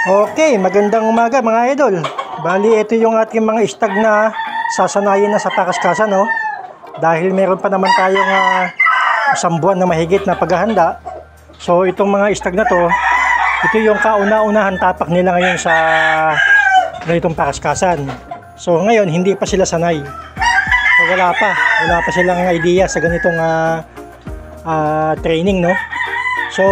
Okay, magandang umaga mga idol. Bali, ito yung ating mga istag na sasanayin na sa pakaskasan, no? Dahil meron pa naman tayong isang buwan na mahigit na paghahanda. So, itong mga istag na to, ito yung kauna-unahan tapak nila ngayon sa ganitong pakaskasan. So, ngayon, hindi pa sila sanay. So, wala pa silang idea sa ganitong training, no? So,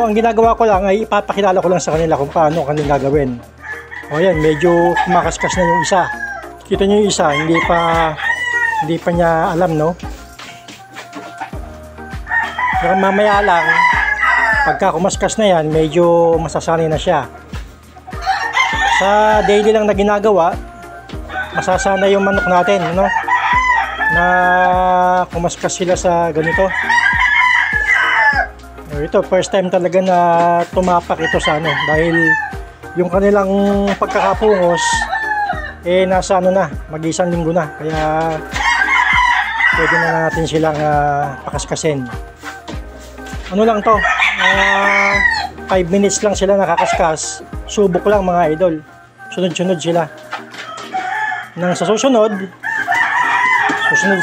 ang ginagawa ko lang ay ipapakilala ko lang sa kanila kung paano kanilang gagawin. O yan, medyo kumakaskas na yung isa. Kita nyo yung isa, hindi pa niya alam, no? Pero mamaya lang, pagka kumaskas na yan, medyo masasanay na siya. Sa daily lang na ginagawa, masasanay yung manok natin, no? Na kumaskas sila sa ganito. Ito, first time talaga na tumapak ito sa ano, dahil yung kanilang pagkakapungos nasa mag-isang linggo na, kaya pwede na natin silang pakaskasin. Ano lang to, 5 minutes lang sila nakakaskas, subok lang mga idol, sunod-sunod sila. Nang sa susunod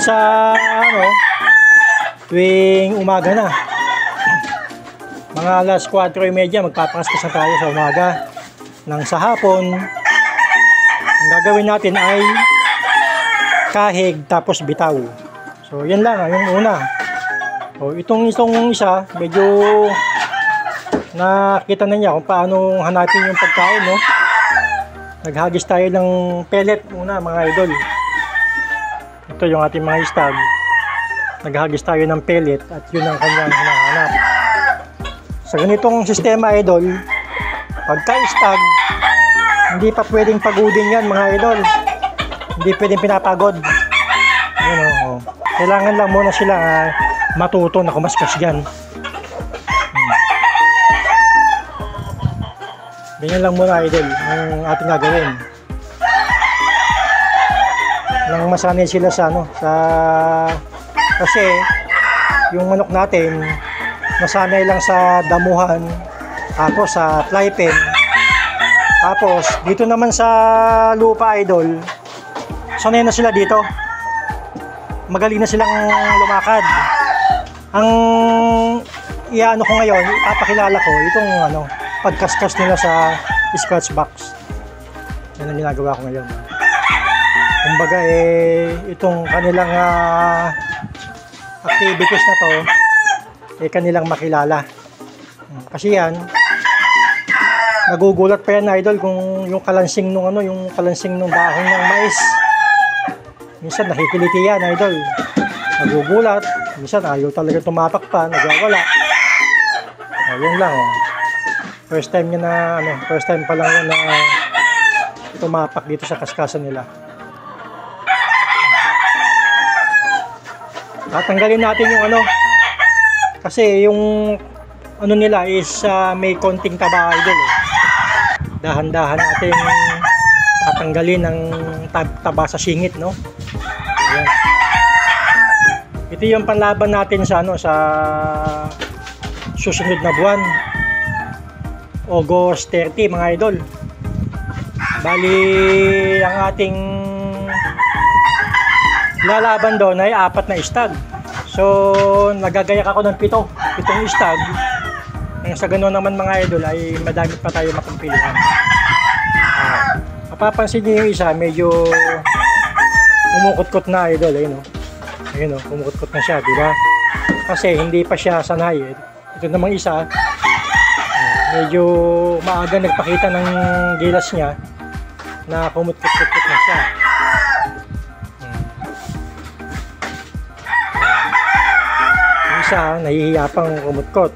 sa tuwing umaga na, mga alas 4:30 magpapakaskas na tayo sa umaga. Nang sa hapon, ang gagawin natin ay kahig tapos bitaw. So yan lang yung una. So itong isa, medyo nakita na niya kung paano hanapin yung pagkain, no? Naghagis tayo ng pellet muna mga idol. Ito yung ating mga istag. Naghagis tayo ng pellet at yun ang kanyang hinahanap. Sa ganitong sistema idol, pagka-istag, hindi pa pwedeng pagodin yan mga idol. Hindi pwedeng pinapagod. Yun, kailangan lang muna sila matuto na kumaskas dyan. Ganyan lang muna idol ang ating gagawin. Nang masanay sila sa kasi yung manok natin nasanay lang sa damuhan, tapos sa fly pen, tapos dito naman sa lupa idol, sanay na sila dito, magaling na silang lumakad. Ang iano ko ngayon, ipapakilala ko itong pagkaskas nila sa scratch box. Yan ang ginagawa ko ngayon. Kumbaga itong kanilang activities na to kanilang makilala. Kasi yan, nagugulat pa yan idol kung yung kalansing nung dahon ng mais. Minsan nakikiliti yan idol. Nagugulat, minsan ayaw talaga tumapak pa, nagwawala. Ayun lang First time pa lang yan na tumapak dito sa kaskasan nila. Tatanggalin natin yung kasi yung nila is may konting taba idol. Dahan-dahan natin tatanggalin ng taba sa singit, no? Ayan. Ito yung panlaban natin sa sa susunod na buwan. August 30 mga idol. Bali ang ating lalaban doon ay 4 na istag. So, nagagayak ako ng 7 istag. Sa ganoon naman mga idol ay madami pa tayo makampilihan. Mapapansin niyo yung isa, medyo umukot-kot na idol. Ayun umukot-kot na siya, di ba? Kasi hindi pa siya sanay. Ito namang isa, medyo maaga nagpakita ng gilas niya na kumut-kot-kot na siya. Isa, nahihiya pang kumutkot.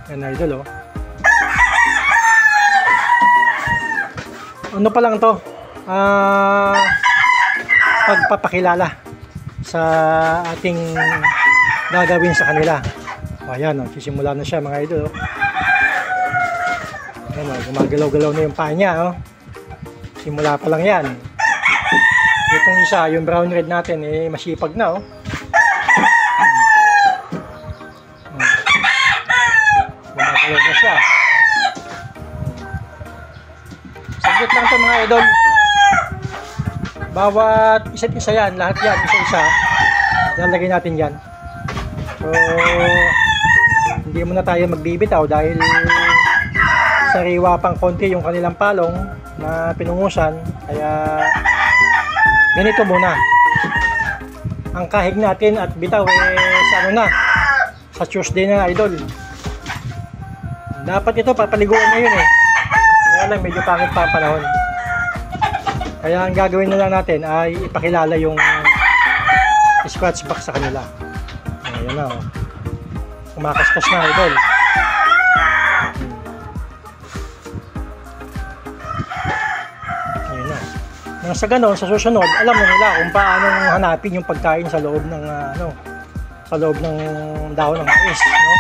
Yan idol Ano pa lang to? Pagpapakilala sa ating gagawin sa kanila. Ayan sisimula na siya mga idol Ayan gumagalaw-galaw na yung paa niya Simula pa lang yan. Itong isa, yung brown red natin masipag na Gumagalaw na siya. Saglit lang ito mga idol. Bawat isa't isa yan, lahat yan, isa-isa. Lalagay natin yan. So, hindi muna tayo magbibitaw dahil sariwa pang konti yung kanilang palong na pinungusan. Kaya, ganito muna. Ang kahig natin at bitaw sa ano na, sa Tuesday na idol. Dapat ito papaliguan na yun eh. Kaya lang medyo pangit pa ang panahon. Kaya ang gagawin na lang natin ay ipakilala yung scratch box sa kanila. Ayan na oh. Kumakaskas na idol. Ayan na. Nang sa ganon, sa susunod, alam na nila kung paano hanapin yung pagkain sa loob ng sa loob ng dahon ng mais, no?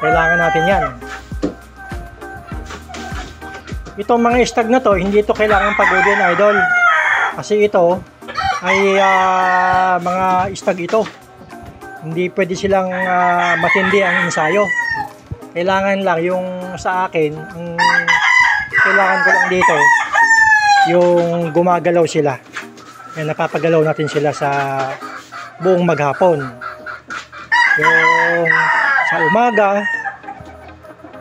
Kailangan natin yan. Itong mga stag na to, hindi ito kailangan pagodin idol. Kasi ito ay mga stag ito. Hindi pwede silang matindi ang ensayo. Kailangan lang yung sa akin, ang kailangan ko lang dito, yung gumagalaw sila. Yan, napapagalaw natin sila sa buong maghapon. Yung sa umaga,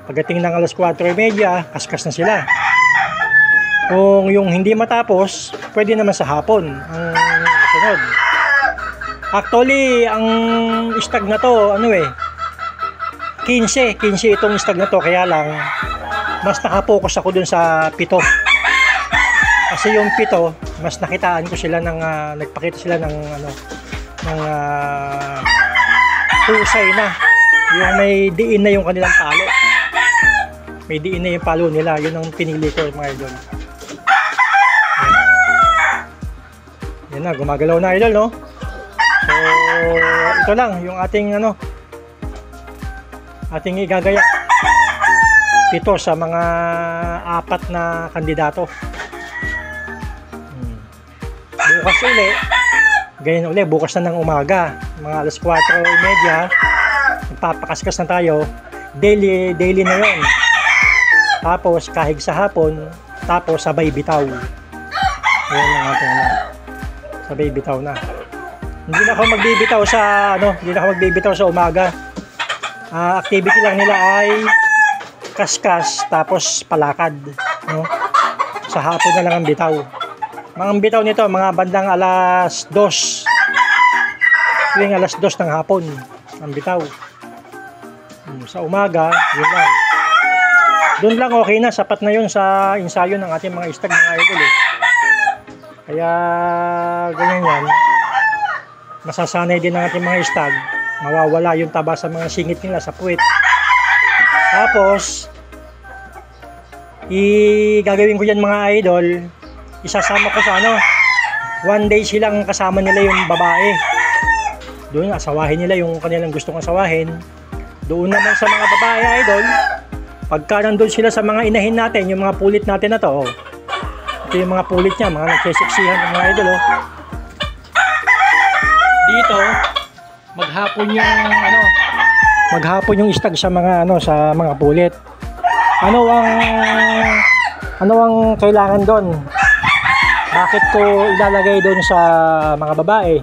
pagdating ng alas 4:30, kaskas na sila. Kung yung hindi matapos, pwede naman sa hapon ang sunod. Actually, ang stag na to, 15 itong stag na to, kaya lang mas nakapokus ako dun sa 7. Kasi yung 7, mas nakitaan ko sila ng nagpakita sila ng husay na. Yung may diin na yung kanilang palo. May diin na yung palo nila. Yun ang pinili ko mga idol. Yan na, gumagalaw na idol, no? So, ito lang yung ating ating igagaya. 7 sa mga 4 na kandidato. Bukas uli, ganyan uli, bukas na ng umaga, mga alas 4:30, magpapakaskas na tayo. Daily na yon. Tapos kahig sa hapon, tapos sabay bitaw. Ayan ang ating sabay bitaw na. Hindi na ako magbibitaw sa umaga. Activity lang nila ay kaskas tapos palakad, no? Sa hapon na lang ang bitaw. Mga bitaw nito, mga bandang alas 2. Tuwing alas 2 ng hapon ang bitaw. Sa umaga, yun lang. Doon lang okay na, sapat na yun sa ensayo ng ating mga stag mga idol eh. Kaya ganyan yan. Masasanay din ng ating mga stag. Mawawala yung taba sa mga singit nila sa puwit. Tapos, gagawin ko yan mga idol. Isasama ko sa 1 day silang kasama nila yung babae. Doon asawahin nila yung kanilang gustong asawahin. Doon naman sa mga babae idol, pagka nandun sila sa mga inahin natin, yung mga pulit natin na to, ito yung mga pulit niya, mga nagseseksihan ng mga idol, dito maghapon yung stag sa mga sa mga pulit. Ano ang kailangan doon? Bakit ko ilalagay doon sa mga babae?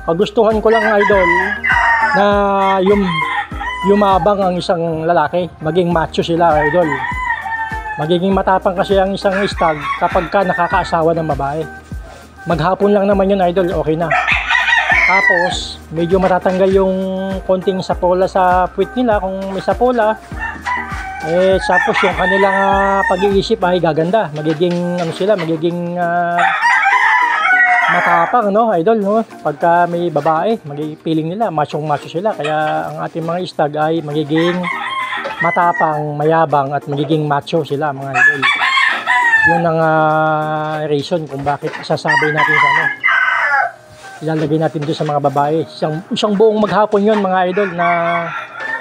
Kagustuhan ko lang idol na yumabang ang isang lalaki, maging macho sila idol. Magiging matapang kasi ang isang stag kapag ka nakakaasawa ng babae. Maghapon lang naman yun idol, okay na. Tapos medyo matatanggal yung konting sapola sa puwit nila kung may sapola. Tapos yung kanilang pag-iisip ay gaganda. Magiging magiging matapang, no, idol, no? Pagka may babae, magipiling nila, machong-macho sila. Kaya ang ating mga stag ay magiging matapang, mayabang at magiging macho sila, mga idol. Yun ang reason kung bakit sasabay natin sa ilalagay natin doon sa mga babae. Isang buong maghapon yun, mga idol, na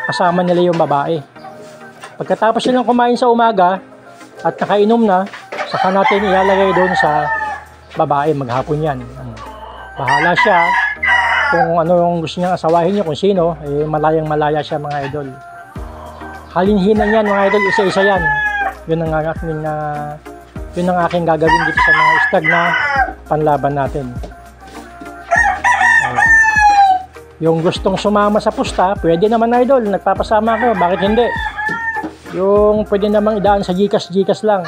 kasama nila yung babae. Pagkatapos silang kumain sa umaga at nakainom na, saka natin ilalagay doon sa babae, maghapon yan. Bahala siya kung ano yung gusto niyang asawahin niya, kung sino, malayang malaya siya mga idol. halinhinan yan mga idol, isa-isa yan. Yun ang aking gagawin dito sa mga stag na panlaban natin. Ayan. Yung gustong sumama sa pusta, pwede naman idol, nagpapasama ako, bakit hindi? Yung pwede namang idaan sa Gcash lang.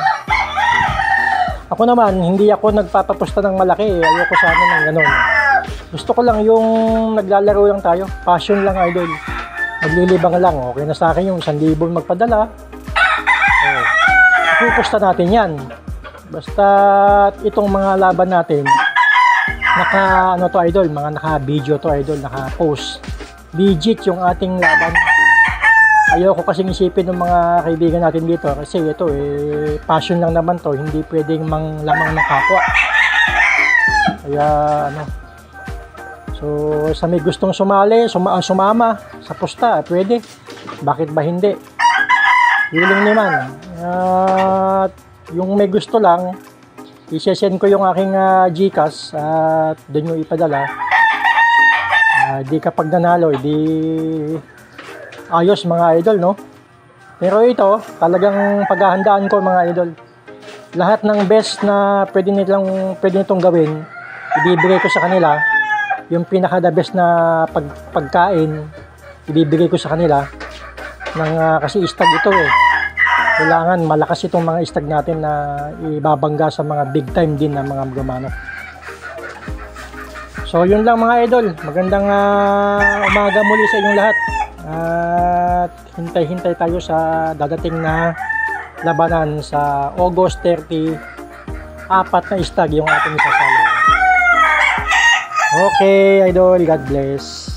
Ako naman, hindi ako nagpapapusta ng malaki, ayoko sana ng ganun. Gusto ko lang yung naglalaro lang tayo, passion lang idol. Naglilibang lang, okay na sa akin yung 1,000 magpadala. Ipupusta natin yan. Basta itong mga laban natin, ano to idol, mga naka-video to idol, naka-post. Legit yung ating laban. Ayoko kasing isipin ng mga kaibigan natin dito kasi ito passion lang naman to, hindi pwedeng lamang ng kapwa. Kaya so sa may gustong sumali, sumama sa pusta, pwede. Bakit ba hindi? Willing naman. At yung may gusto lang, i-send ko yung aking Gcash at doon yung ipadala. Di kapag nanalo, di ayos mga idol, no? Pero ito, talagang paghahandaan ko mga idol. Lahat ng best na pwede nitong gawin, ibibigay ko sa kanila. Yung pinaka the best na pagkain, ibibigay ko sa kanila. Kasi stag ito Kailangan malakas itong mga stag natin na ibabangga sa mga big time din na mga gumanap. So yun lang mga idol. Magandang umaga muli sa inyong lahat. At hintay-hintay tayo sa dadating na labanan sa August 30. 4 na stag yung ating isasala. Okay idol, God bless.